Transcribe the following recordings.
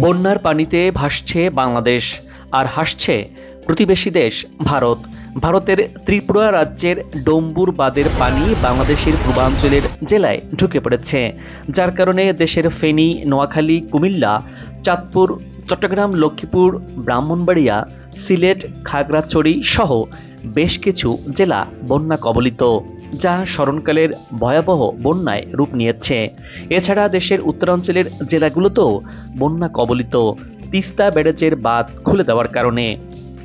বন্যার পানিতে ভাসছে বাংলাদেশ আর হাসছে প্রতিবেশী দেশ ভারত। ভারতের ত্রিপুরা রাজ্যের ডম্বুর বাঁধের পানি বাংলাদেশের পূর্বাঞ্চলের জেলায় ঢুকে পড়েছে, যার কারণে দেশের ফেনী, নোয়াখালী, কুমিল্লা, চাঁদপুর, চট্টগ্রাম, লক্ষ্মীপুর, ব্রাহ্মণবাড়িয়া, সিলেট, খাগড়াছড়ি সহ বেশ কিছু জেলা বন্যা কবলিত, যা স্মরণকালের ভয়াবহ বন্যায় রূপ নিয়েছে। এছাড়া দেশের উত্তরাঞ্চলের জেলাগুলোতেও বন্যা কবলিত তিস্তা ব্যারেজের বাঁধ খুলে দেওয়ার কারণে।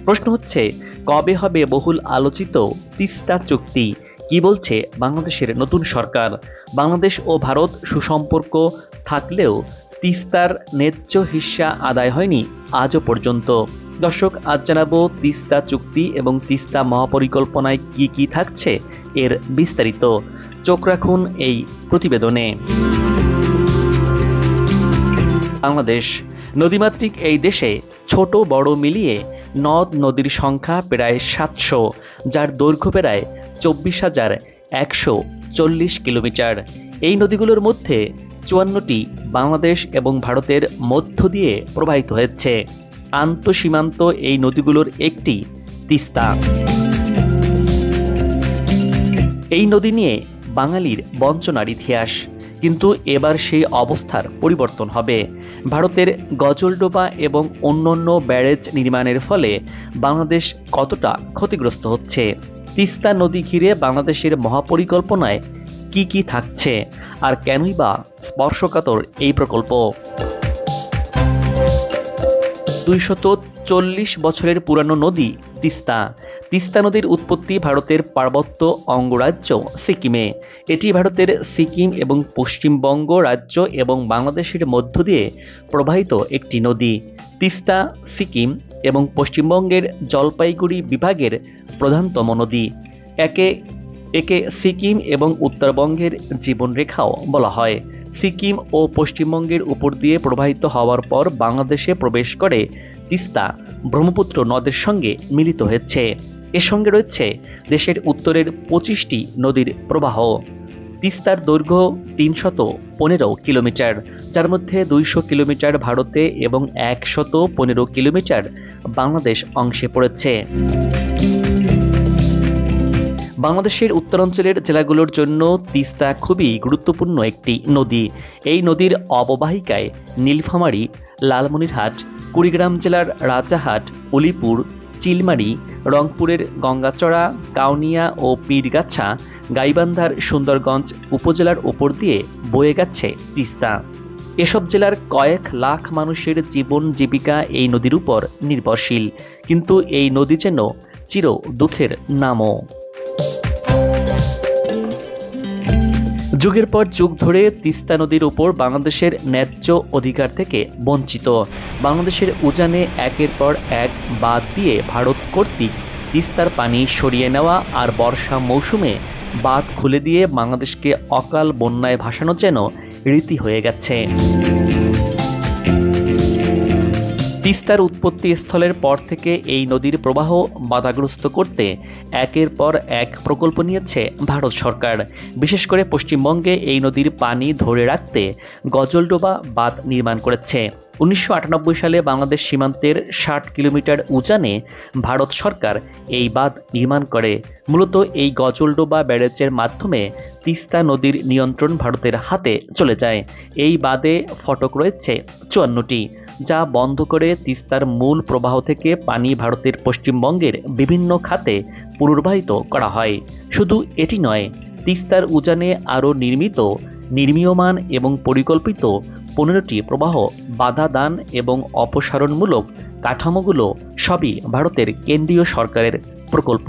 প্রশ্ন হচ্ছে, কবে হবে বহুল আলোচিত তিস্তা চুক্তি? কি বলছে বাংলাদেশের নতুন সরকার? বাংলাদেশ ও ভারত সুসম্পর্ক থাকলেও তিস্তার ন্যায্য হিস্সা আদায় হয়নি আজও পর্যন্ত। দর্শক, আজ জানাবো তিস্তা চুক্তি এবং তিস্তা মহাপরিকল্পনায় কি কি থাকছে এর বিস্তারিত। চোখ রাখুন এই প্রতিবেদনে। বাংলাদেশ নদীমাতৃক এই দেশে ছোট বড় মিলিয়ে নদ নদীর সংখ্যা প্রায় ৭০০, যার দৈর্ঘ্য প্রায় ২৪,১৪০ কিলোমিটার। এই নদীগুলোর মধ্যে ৫৪টি বাংলাদেশ এবং ভারতের মধ্য দিয়ে প্রবাহিত হয়েছে। আন্তঃসীমান্ত এই নদীগুলোর একটি তিস্তা। এই নদী নিয়ে বাঙালির বঞ্চনার ইতিহাস, কিন্তু এবার সেই অবস্থার পরিবর্তন হবে। ভারতের গজলডোবা এবং অন্যান্য ব্যারেজ নির্মাণের ফলে বাংলাদেশ কতটা ক্ষতিগ্রস্ত হচ্ছে? তিস্তা নদী ঘিরে বাংলাদেশের মহাপরিকল্পনায় কি কি থাকছে, আর কেনই বা স্পর্শকাতর এই প্রকল্প? ২৪০ বছরের পুরানো নদী তিস্তা। তিস্তা নদীর উৎপত্তি ভারতের পার্বত্য অঙ্গরাজ্য সিকিমে। এটি ভারতের সিকিম এবং পশ্চিমবঙ্গ রাজ্য এবং বাংলাদেশের মধ্য দিয়ে প্রবাহিত একটি নদী। তিস্তা সিকিম এবং পশ্চিমবঙ্গের জলপাইগুড়ি বিভাগের প্রধানতম নদী। একে সিকিম এবং উত্তরবঙ্গের জীবনরেখাও বলা হয়। সিকিম ও পশ্চিমবঙ্গের উপর দিয়ে প্রবাহিত হওয়ার পর বাংলাদেশে প্রবেশ করে তিস্তা ব্রহ্মপুত্র নদের সঙ্গে মিলিত হয়েছে। এর সঙ্গে রয়েছে দেশের উত্তরের ২৫টি নদীর প্রবাহ। তিস্তার দৈর্ঘ্য ৩১৫ কিলোমিটার, যার মধ্যে ২০০ কিলোমিটার ভারতে এবং ১১৫ কিলোমিটার বাংলাদেশ অংশে পড়েছে। বাংলাদেশের উত্তরাঞ্চলের জেলাগুলোর জন্য তিস্তা খুবই গুরুত্বপূর্ণ একটি নদী। এই নদীর অববাহিকায় নীলফামারী, লালমনিরহাট, কুড়িগ্রাম জেলার রাজারহাট, উলিপুর, চিলমারী, রংপুরের গঙ্গাচড়া, কাউনিয়া ও পীরগাছা, গাইবান্ধার সুন্দরগঞ্জ উপজেলার উপর দিয়ে বয়ে গেছে তিস্তা। এসব জেলার কয়েক লাখ মানুষের জীবন জীবিকা এই নদীর উপর নির্ভরশীল, কিন্তু এই নদী যেন চির দুঃখের নামও। যুগের পর যুগ ধরে তিস্তা নদীর উপর বাংলাদেশের ন্যায্য অধিকার থেকে বঞ্চিত। বাংলাদেশের উজানে একের পর এক বাঁধ দিয়ে ভারত কর্তৃক তিস্তার পানি সরিয়ে নেওয়া আর বর্ষা মৌসুমে বাঁধ খুলে দিয়ে বাংলাদেশকে অকাল বন্যায় ভাসানো যেন রীতি হয়ে গেছে। তিস্তার উৎপত্তি স্থলের পর থেকে এই নদীর প্রবাহ বাধাগ্রস্ত করতে একের পর এক প্রকল্প নিয়েছে ভারত সরকার। বিশেষ করে পশ্চিমবঙ্গে এই নদীর পানি ধরে রাখতে গজলডোবা বাঁধ নির্মাণ করেছে। ১৯৯৮ সালে বাংলাদেশ সীমান্তের ৬০ কিলোমিটার উজানে ভারত সরকার এই বাঁধ নির্মাণ করে। মূলত এই গজলডোবা ব্যারেজের মাধ্যমে তিস্তা নদীর নিয়ন্ত্রণ ভারতের হাতে চলে যায়। এই বাঁধে ফটক রয়েছে ৫৪টি, যা বন্ধ করে তিস্তার মূল প্রবাহ থেকে পানি ভারতের পশ্চিমবঙ্গের বিভিন্ন খাতে পুনর্বাহিত করা হয়। শুধু এটি নয়, তিস্তার উজানে আরও নির্মীয়মান এবং পরিকল্পিত ১৫টি প্রবাহ বাধা দান এবং অপসারণমূলক কাঠামোগুলো সবই ভারতের কেন্দ্রীয় সরকারের প্রকল্প।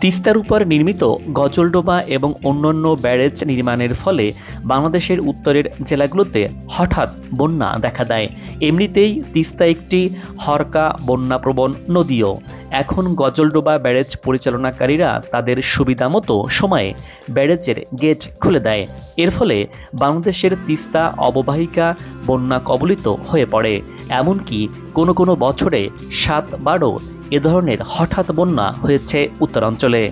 তিস্তার উপর নির্মিত গজলডোবা এবং অন্যান্য ব্যারেজ নির্মাণের ফলে বাংলাদেশের উত্তরের জেলাগুলোতে হঠাৎ বন্যা দেখা দেয়। এমনিতেই তিস্তা একটি হরকা বন্যাপ্রবণ নদীও। এখন গজলডোবা ব্যারেজ পরিচালনাকারীরা তাদের সুবিধামতো সময়ে ব্যারেজের গেট খুলে দেয়। এর ফলে বাংলাদেশের তিস্তা অববাহিকা বন্যা কবলিত হয়ে পড়ে। এমনকি কোনো কোনো বছরে ৭-১২ এ ধরনের হঠাৎ বন্যা হয়েছে উত্তরাঞ্চলে।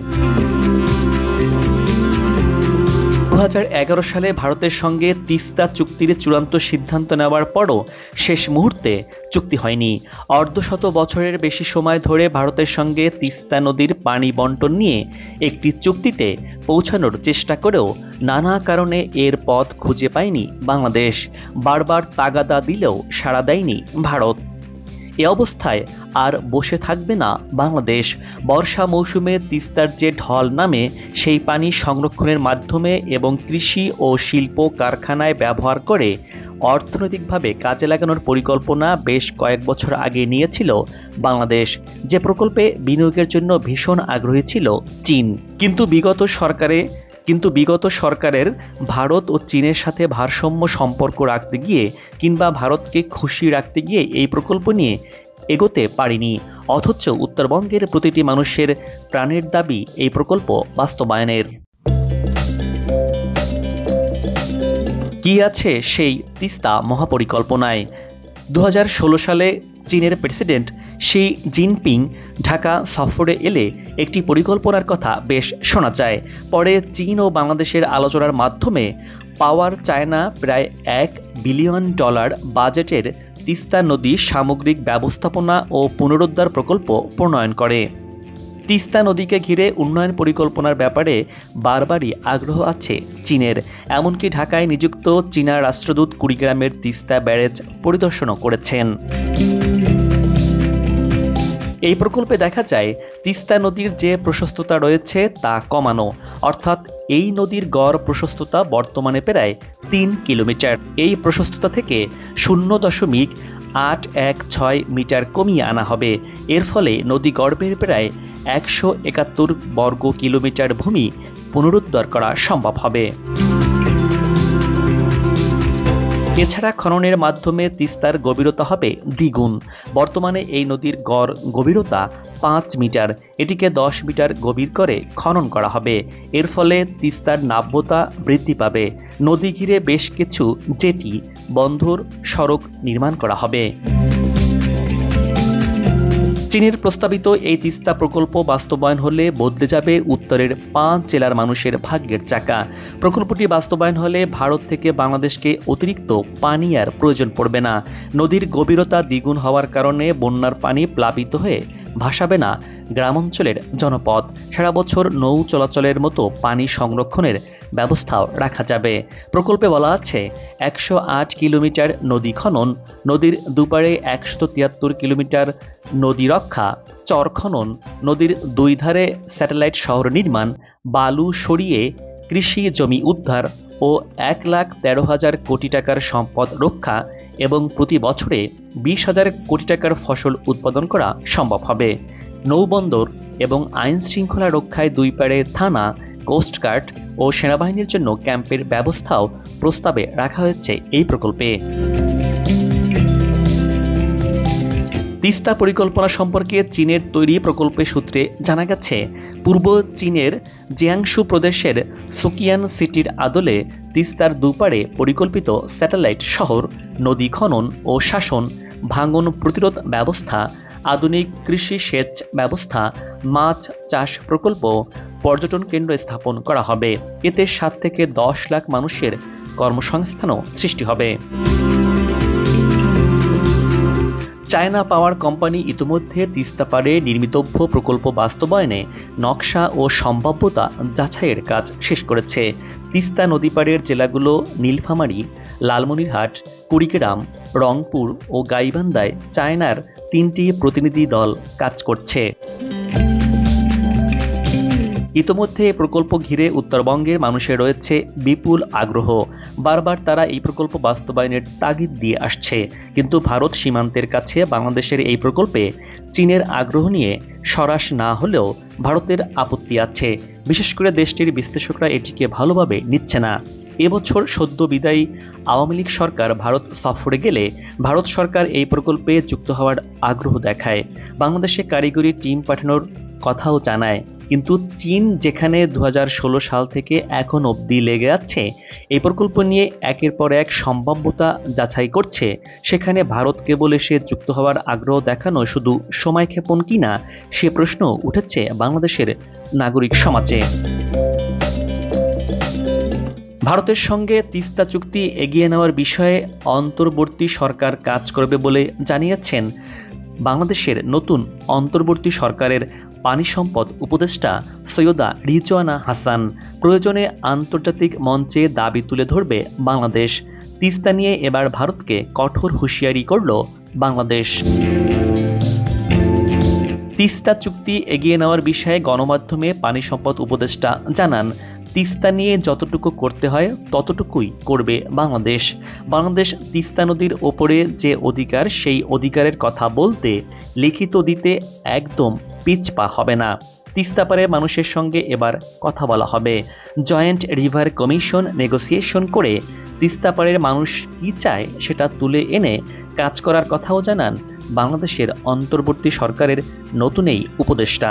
2011 সালে ভারতের সঙ্গে তিস্তা চুক্তির চূড়ান্ত সিদ্ধান্ত নেওয়ার পরও শেষ মুহূর্তে চুক্তি হয়নি। অর্ধশত বছরের বেশি সময় ধরে ভারতের সঙ্গে তিস্তা নদীর পানি বণ্টন নিয়ে একটি চুক্তিতে পৌঁছানোর চেষ্টা করেও নানা কারণে এর পথ খুঁজে পায়নি বাংলাদেশ। বারবার তাগাদা দিলেও সাড়া দেয়নি ভারত। এ অবস্থায় আর বসে থাকবে না বাংলাদেশ। বর্ষা মৌসুমে তিস্তার যে ঢল নামে সেই পানি সংরক্ষণের মাধ্যমে এবং কৃষি ও শিল্প কারখানায় ব্যবহার করে অর্থনৈতিকভাবে কাজে লাগানোর পরিকল্পনা বেশ কয়েক বছর আগে নিয়েছিল বাংলাদেশ, যে প্রকল্পে বিনিয়োগের জন্য ভীষণ আগ্রহী ছিল চীন। কিন্তু বিগত সরকারের ভারত ও চীনের সাথে ভারসাম্য সম্পর্ক রাখতে গিয়ে কিংবা ভারতকে খুশি রাখতে গিয়ে এই প্রকল্প নিয়ে এগোতে পারেনি। অথচ উত্তরবঙ্গের প্রতিটি মানুষের প্রাণের দাবি এই প্রকল্প বাস্তবায়নের। কি আছে সেই তিস্তা মহাপরিকল্পনায়? 2016 সালে চীনের প্রেসিডেন্ট শি জিনপিং ঢাকা সফরে এলে একটি পরিকল্পনার কথা বেশ শোনা যায়। পরে চীন ও বাংলাদেশের আলোচনার মাধ্যমে পাওয়ার চায়না প্রায় $1 বিলিয়ন বাজেটের তিস্তা নদী সামগ্রিক ব্যবস্থাপনা ও পুনরুদ্ধার প্রকল্প প্রণয়ন করে। তিস্তা নদীকে ঘিরে উন্নয়ন পরিকল্পনার ব্যাপারে বারবারই আগ্রহ আছে চীনের। এমনকি ঢাকায় নিযুক্ত চীনা রাষ্ট্রদূত কুড়িগ্রামের তিস্তা ব্যারেজ পরিদর্শনও করেছেন। এই প্রকল্পে দেখা যায় তিস্তা নদীর যে প্রশস্ততা রয়েছে তা কমানো, অর্থাৎ এই নদীর গড় প্রশস্ততা বর্তমানে প্রায় 3 কিলোমিটার। এই প্রশস্ততা থেকে 0.816 মিটার কমিয়ে আনা হবে। এর ফলে নদী গর্ভের প্রায় 171 বর্গ কিলোমিটার ভূমি পুনরুদ্ধার করা সম্ভব হবে। এছাড়া খননের মাধ্যমে তিস্তার গভীরতা হবে দ্বিগুণ। বর্তমানে এই নদীর গড় গভীরতা 5 মিটার, এটিকে 10 মিটার গভীর করে খনন করা হবে। এর ফলে তিস্তার নাব্যতা বৃদ্ধি পাবে। নদী ঘিরে বেশ কিছু জেটি, বন্দর, সড়ক নির্মাণ করা হবে। চীনের প্রস্তাবিত এই তিস্তা প্রকল্প বাস্তবায়ন হলে বদলে যাবে উত্তরের 5 জেলার মানুষের ভাগ্যের চাকা। প্রকল্পটি বাস্তবায়ন হলে ভারত থেকে বাংলাদেশকে অতিরিক্ত পানি আর প্রয়োজন পড়বে না। নদীর গভীরতা দ্বিগুণ হওয়ার কারণে বন্যার পানি প্লাবিত হয়ে ভাসাবে না গ্রামাঞ্চলের জনপদ। সারা বছর নৌ চলাচলের মতো পানি সংরক্ষণের ব্যবস্থাও রাখা যাবে। প্রকল্পে বলা আছে 108 কিলোমিটার নদী খনন, নদীর দুপারে 173 কিলোমিটার নদী রক্ষা, চর খনন, নদীর দুই ধারে স্যাটেলাইট শহর নির্মাণ, বালু সরিয়ে কৃষি জমি উদ্ধার ও 1,13,000 কোটি টাকার সম্পদ রক্ষা এবং প্রতি বছরে 20,000 কোটি টাকার ফসল উৎপাদন করা সম্ভব হবে। নৌবন্দর এবং আইন শৃঙ্খলা রক্ষায় দুই পাড়ে থানা, কোস্টগার্ড ও সেনাবাহিনীর জন্য ক্যাম্পের ব্যবস্থাও প্রস্তাবে রাখা হয়েছে এই প্রকল্পে। তিস্তা পরিকল্পনা সম্পর্কে চীনের তৈরি প্রকল্পের সূত্রে জানা গেছে, পূর্ব চীনের জিয়াংশু প্রদেশের সুকিয়ান সিটির আদলে তিস্তার দুপারে পরিকল্পিত স্যাটেলাইট শহর, নদী খনন ও শাসন, ভাঙন প্রতিরোধ ব্যবস্থা, আধুনিক কৃষি সেচ ব্যবস্থা, মাছ চাষ প্রকল্প, পর্যটন কেন্দ্র স্থাপন করা হবে। এতে 7 থেকে 10 লাখ মানুষের কর্মসংস্থানও সৃষ্টি হবে। চায়না পাওয়ার কোম্পানি ইতিমধ্যে তিস্তা পাড়ে নির্মিতব্য প্রকল্প বাস্তবায়নে নকশা ও সম্ভাব্যতা যাচাইয়ের কাজ শেষ করেছে। তিস্তা নদীপাড়ের জেলাগুলো নীলফামারী, লালমনিরহাট, কুড়িগ্রাম, রংপুর ও গাইবান্ধায় চায়নার 3টি প্রতিনিধি দল কাজ করছে। ইতোমধ্যে এই প্রকল্প ঘিরে উত্তরবঙ্গের মানুষের রয়েছে বিপুল আগ্রহ। বারবার তারা এই প্রকল্প বাস্তবায়নের তাগিদ দিয়ে আসছে। কিন্তু ভারত সীমান্তের কাছে বাংলাদেশের এই প্রকল্পে চীনের আগ্রহ নিয়ে সরাস না হলেও ভারতের আপত্তি আছে। বিশেষ করে দেশটির বিশ্লেষকরা এটিকে ভালোভাবে নিচ্ছে না। এবছর সদ্য বিদায়ী আওয়ামী লীগ সরকার ভারত সফরে গেলে ভারত সরকার এই প্রকল্পে যুক্ত হওয়ার আগ্রহ দেখায়। বাংলাদেশে কারিগরি টিম পাঠানোর কথাও জানায়। কিন্তু চীন যেখানে 2016 সাল থেকে এখন অবধি লেগে আছে এই প্রকল্প নিয়ে একের পর এক সম্ভাব্যতা যাচাই করছে, সেখানে ভারত কেবল এসে যুক্ত হওয়ার আগ্রহ দেখানো শুধু সময়ক্ষেপণ কিনা সে প্রশ্ন উঠেছে বাংলাদেশের নাগরিক সমাজে। ভারতের সঙ্গে তিস্তা চুক্তি এগিয়ে নেওয়ার বিষয়ে অন্তর্বর্তী সরকার কাজ করবে বলে জানিয়েছেন বাংলাদেশের নতুন অন্তর্বর্তী সরকারের পানি সম্পদ উপদেষ্টা সৈয়দা রিজওয়ানা হাসান। প্রয়োজনে আন্তর্জাতিক মঞ্চে দাবি তুলে ধরবে বাংলাদেশ। তিস্তা নিয়ে এবার ভারতকে কঠোর হুঁশিয়ারি করল বাংলাদেশ। তিস্তা চুক্তি এগিয়ে নেওয়ার বিষয়ে গণমাধ্যমে পানি সম্পদ উপদেষ্টা জানান, তিস্তা নিয়ে যতটুকু করতে হয় ততটুকুই করবে বাংলাদেশ। বাংলাদেশ তিস্তা নদীর ওপরে যে অধিকার, সেই অধিকারের কথা বলতে লিখিত দিতে একদম পিছপা হবে না। তিস্তাপারে মানুষের সঙ্গে এবার কথা বলা হবে। জয়েন্ট রিভার কমিশন নেগোসিয়েশন করে তিস্তাপাড়ের মানুষ কী চায় সেটা তুলে এনে কাজ করার কথাও জানান বাংলাদেশের অন্তর্বর্তী সরকারের নতুন এই উপদেষ্টা।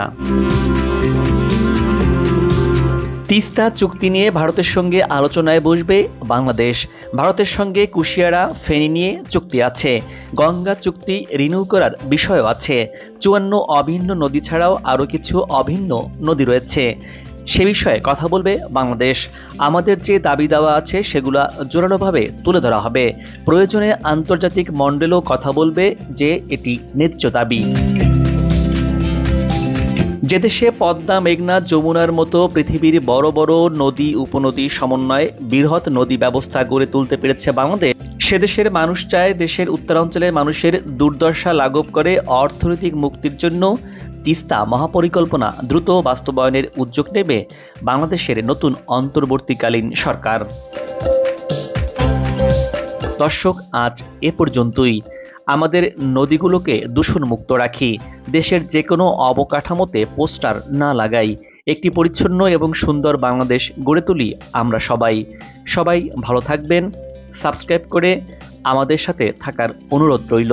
তিস্তা চুক্তি নিয়ে ভারতের সঙ্গে আলোচনায় বসবে বাংলাদেশ। ভারতের সঙ্গে কুশিয়ারা ফেনী নিয়ে চুক্তি আছে, গঙ্গা চুক্তি রিনিউ করার বিষয়ও আছে। 54 অভিন্ন নদী ছাড়াও আরও কিছু অভিন্ন নদী রয়েছে, সে বিষয়ে কথা বলবে বাংলাদেশ। আমাদের যে দাবি দেওয়া আছে সেগুলো জোরালোভাবে তুলে ধরা হবে। প্রয়োজনে আন্তর্জাতিক মণ্ডলও কথা বলবে যে এটি ন্যায্য দাবি। যে দেশে পদ্মা, মেঘনা, যমুনার মতো পৃথিবীর বড় বড় নদী উপনদী সমন্বয়ে বৃহৎ নদী ব্যবস্থা গড়ে তুলতে পেরেছে বাংলাদেশ, সে দেশের মানুষ চায় দেশের উত্তরাঞ্চলের মানুষের দুর্দশা লাঘব করে অর্থনৈতিক মুক্তির জন্য তিস্তা মহাপরিকল্পনা দ্রুত বাস্তবায়নের উদ্যোগ নেবে বাংলাদেশের নতুন অন্তর্বর্তীকালীন সরকার। দর্শক, আজ এ পর্যন্তই। আমাদের নদীগুলোকে দূষণমুক্ত রাখি, দেশের যে কোনো অবকাঠামোতে পোস্টার না লাগাই, একটি পরিচ্ছন্ন এবং সুন্দর বাংলাদেশ গড়ে তুলি আমরা সবাই ভালো থাকবেন। সাবস্ক্রাইব করে আমাদের সাথে থাকার অনুরোধ রইল।